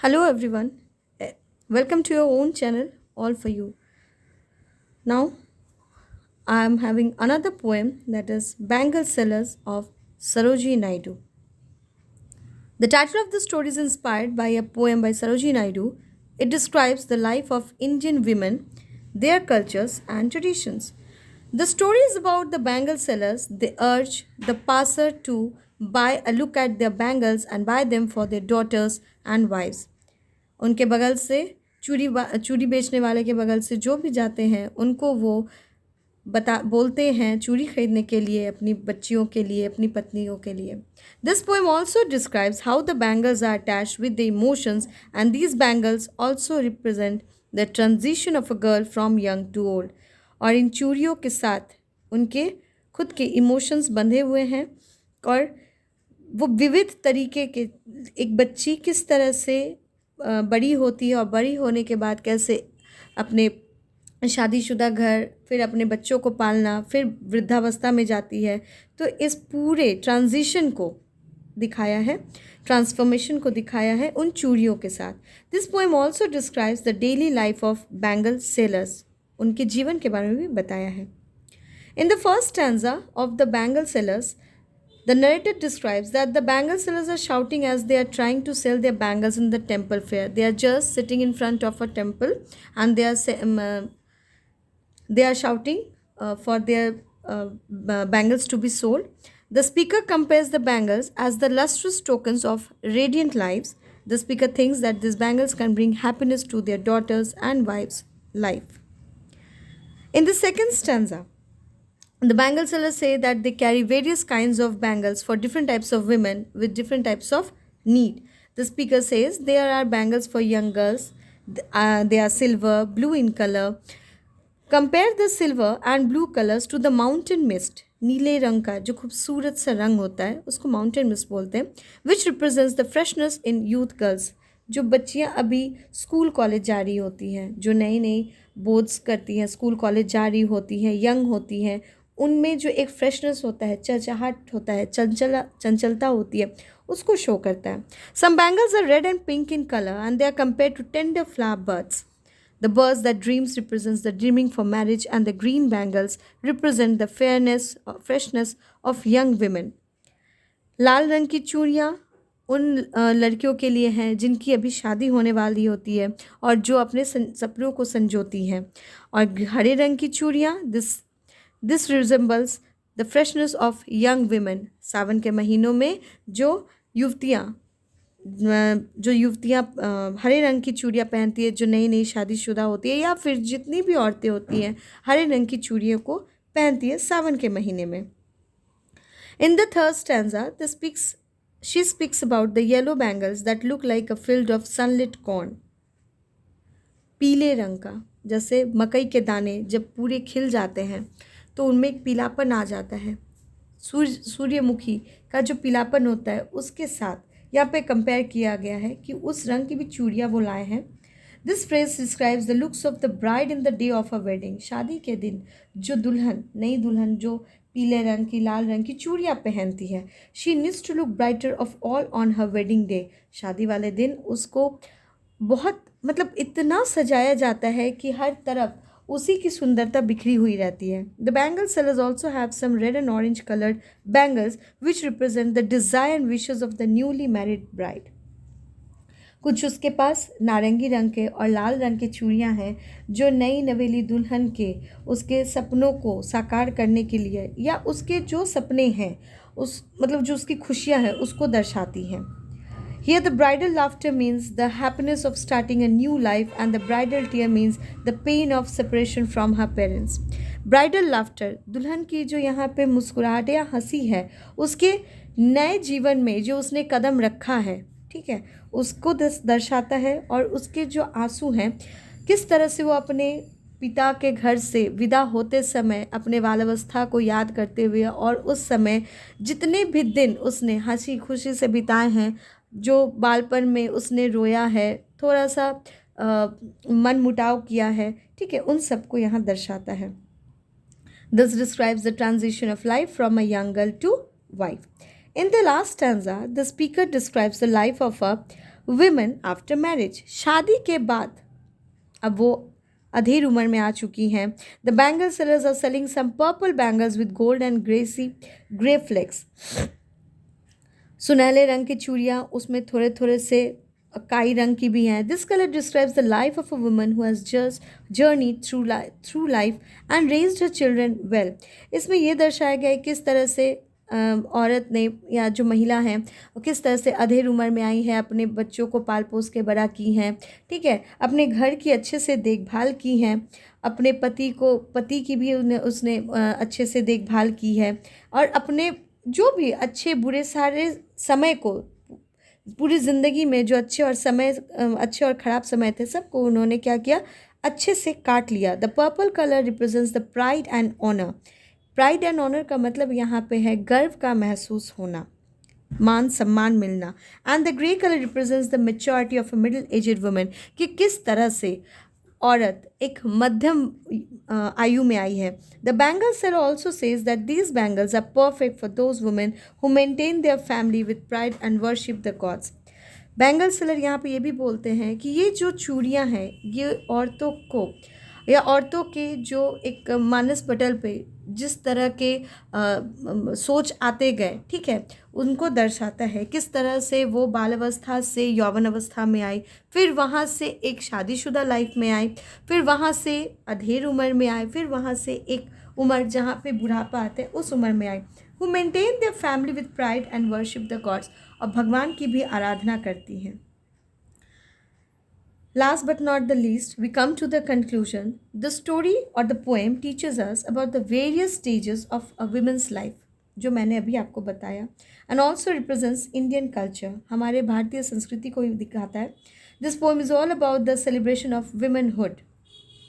Hello everyone. Welcome to your own channel, All for You. Now I am having another poem that is Bangle Sellers of Sarojini Naidu. The title of the story is inspired by a poem by Sarojini Naidu. It describes the life of Indian women, their cultures and traditions. The story is about the bangle sellers. They urge the passer to buy a look at their bangles and buy them for their daughters and wives. उनके बगल से चूड़ी बेचने वाले के बगल से जो भी जाते हैं उनको वो बोलते हैं चूड़ी खरीदने के लिए अपनी बच्चियों के लिए अपनी पत्नियों के लिए. This poem also describes how the bangles are attached with the emotions and these bangles also represent the transition of a girl from young to old. और इन चूड़ियों के साथ उनके खुद के इमोशंस बंधे हुए हैं और वो विविध तरीके के एक बच्ची किस तरह से बड़ी होती है और बड़ी होने के बाद कैसे अपने शादीशुदा घर फिर अपने बच्चों को पालना फिर वृद्धावस्था में जाती है. तो इस पूरे ट्रांजिशन को दिखाया है, ट्रांसफॉर्मेशन को दिखाया है उन चूड़ियों के साथ. This poem also describes the daily life of bangle sellers. उनके जीवन के बारे में भी बताया है. In the first stanza of the bangle sellers, the narrator describes that the bangle sellers are shouting as they are trying to sell their bangles in the temple fair. They are just sitting in front of a temple and they are shouting for their bangles to be sold. The speaker compares the bangles as the lustrous tokens of radiant lives. The speaker thinks that these bangles can bring happiness to their daughters and wives' life. In the second stanza, the bangle sellers say that they carry various kinds of bangles for different types of women with different types of need. The speaker says there are bangles for young girls. They are silver, blue in color. Compare the silver and blue colors to the mountain mist. नीले रंग का जो खूबसूरत सा रंग होता है उसको माउंटेन मिस्ट बोलते हैं. विच represents the freshness in youth girls. जो बच्चियां अभी स्कूल कॉलेज जा रही होती हैं, जो नई नई बोर्ड्स करती हैं, स्कूल कॉलेज जा रही होती हैं, यंग होती हैं, उनमें जो एक फ्रेशनेस होता है, चहचहाट होता है, चंचलता होती है, उसको शो करता है. Some bangles are red and pink in colour and they are compare to tender flower birds. The birds that dreams represents the dreaming for marriage and the green bangles represent the freshness of young women. लाल रंग की चूड़ियाँ उन लड़कियों के लिए हैं जिनकी अभी शादी होने वाली होती है और जो अपने सपनों को संजोती हैं. और हरे रंग की चूड़ियाँ This resembles the freshness of young women. सावन के महीनों में जो युवतियाँ हरे रंग की चूड़ियाँ पहनती है, जो नई नई शादीशुदा होती है या फिर जितनी भी औरतें होती हैं हरे रंग की चूड़ियों को पहनती है सावन के महीने में. In the third stanza, she speaks about the yellow bangles that look like a field of sunlit corn. पीले रंग का, जैसे मकई के दाने जब पूरे खिल जाते हैं तो उनमें एक पीलापन आ जाता है. सूर्यमुखी का जो पीलापन होता है उसके साथ यहाँ पे कंपेयर किया गया है कि उस रंग की भी चूड़ियाँ वो लाए हैं. This phrase describes the looks of the bride in the day of a wedding. शादी के दिन जो दुल्हन, नई दुल्हन जो पीले रंग की, लाल रंग की चूड़ियाँ पहनती है, she needs to look brighter of all on her wedding day. शादी वाले दिन उसको बहुत इतना सजाया जाता है कि हर तरफ उसी की सुंदरता बिखरी हुई रहती है. The bangle sellers also have some red and orange coloured bangles which represent the desire and wishes of the newly married bride. कुछ उसके पास नारंगी रंग के और लाल रंग की चूड़ियाँ हैं जो नई नवेली दुल्हन के उसके सपनों को साकार करने के लिए या उसके जो सपने हैं उस जो उसकी खुशियाँ हैं उसको दर्शाती हैं. Here the bridal laughter means the happiness of starting a new life and the bridal tear means the pain of separation from her parents. Bridal laughter, दुल्हन की जो यहाँ पे मुस्कुराहट या हंसी है उसके नए जीवन में जो उसने कदम रखा है, ठीक है, उसको दर्शाता है. और उसके जो आंसू हैं किस तरह से वो अपने पिता के घर से विदा होते समय अपने बालावस्था को याद करते हुए और उस समय जितने भी दिन उसने हंसी खुशी से बिताए हैं, जो बालपन में उसने रोया है, थोड़ा सा मन मुटाव किया है, ठीक है, उन सबको यहाँ दर्शाता है. This describes the transition of life from a young girl to wife. In the last stanza, the speaker describes the life of a women after marriage, शादी के बाद अब वो अधेड़ उम्र में आ चुकी हैं. The bangle sellers are selling some purple bangles with gold and grey flakes. सुनहले रंग की चूड़ियाँ, उसमें थोड़े थोड़े से काई रंग की भी हैं. This color describes the life of a woman who has just journeyed through life and raised her children well. इसमें ये दर्शाया गया है किस तरह से औरत ने या जो महिला हैं वो किस तरह से अधेड़ उम्र में आई है, अपने बच्चों को पाल पोस के बड़ा की हैं, ठीक है, अपने घर की अच्छे से देखभाल की हैं, अपने पति की भी उसने अच्छे से देखभाल की है, और अपने जो भी अच्छे बुरे सारे समय को, पूरी ज़िंदगी में जो अच्छे और ख़राब समय थे, सबको उन्होंने क्या किया, अच्छे से काट लिया. The purple colour represents the pride and honour. Pride and honour का मतलब यहाँ पे है गर्व का महसूस होना, मान सम्मान मिलना. And the grey colour represents the maturity of a middle aged women, कि किस तरह से औरत एक मध्यम आयु में आई है. The bangle seller also says that these bangles are perfect for those women who maintain their family with pride and worship the gods. Bangle seller यहाँ पे ये भी बोलते हैं कि ये जो चूड़ियाँ हैं ये औरतों को या औरतों के जो एक मानस पटल पे जिस तरह के सोच आते गए, ठीक है, उनको दर्शाता है किस तरह से वो बाल अवस्था से यौवन अवस्था में आई, फिर वहाँ से एक शादीशुदा लाइफ में आई, फिर वहाँ से अधेड़ उम्र में आए, फिर वहाँ से एक उम्र जहाँ पे बुढ़ापा आता है उस उम्र में आई. Who maintain their family with pride and worship the gods, और भगवान की भी आराधना करती हैं. Last but not the least, we come to the conclusion. The story or the poem teaches us about the various stages of a woman's life, जो मैंने अभी आपको बताया, and also represents Indian culture, हमारे भारतीय संस्कृति को भी दिखाता है. This poem is all about the celebration of womanhood,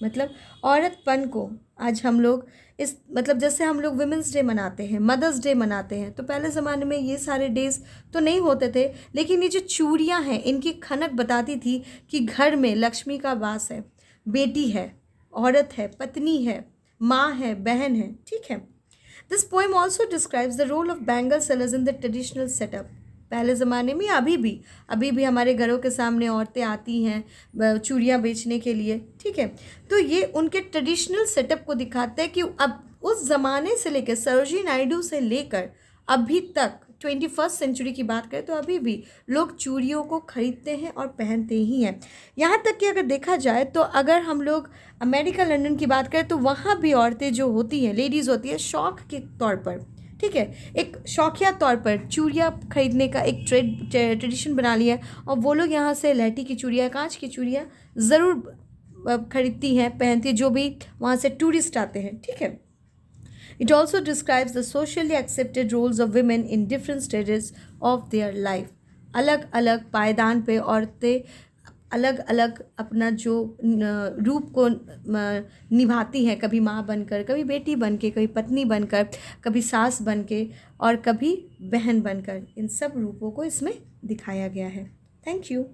मतलब औरतपन को आज हम लोग जैसे हम लोग वुमेंस डे मनाते हैं, मदर्स डे मनाते हैं, तो पहले ज़माने में ये सारे डेज़ तो नहीं होते थे, लेकिन ये जो चूड़ियाँ हैं इनकी खनक बताती थी कि घर में लक्ष्मी का वास है, बेटी है, औरत है, पत्नी है, माँ है, बहन है, ठीक है. This poem also describes the role of bangle sellers in the traditional setup. पहले ज़माने में अभी भी हमारे घरों के सामने औरतें आती हैं चूड़ियाँ बेचने के लिए, ठीक है. तो ये उनके ट्रेडिशनल सेटअप को दिखाता है कि अब उस ज़माने से लेकर सरोजिनी नायडू से लेकर अभी तक 21st सेंचुरी की बात करें तो अभी भी लोग चूड़ियों को खरीदते हैं और पहनते ही हैं. यहाँ तक कि अगर देखा जाए तो अगर हम लोग अमेरिका लंदन की बात करें तो वहाँ भी औरतें जो होती हैं, लेडीज़ होती है, शौक़ के तौर पर, ठीक है, एक शौकिया तौर पर चूड़ियाँ खरीदने का एक ट्रेडिशन बना लिया है, और वो लोग यहाँ से लहठी की चूड़ियाँ, कांच की चूड़ियाँ ज़रूर खरीदती हैं, पहनती हैं, जो भी वहाँ से टूरिस्ट आते हैं, ठीक है. It also describes the socially accepted roles of women in different stages of their life. अलग अलग पायदान पे औरतें अलग अलग अपना जो रूप को निभाती हैं, कभी माँ बनकर, कभी बेटी बनके, कभी पत्नी बनकर, कभी सास बनके और कभी बहन बनकर. इन सब रूपों को इसमें दिखाया गया है. Thank you.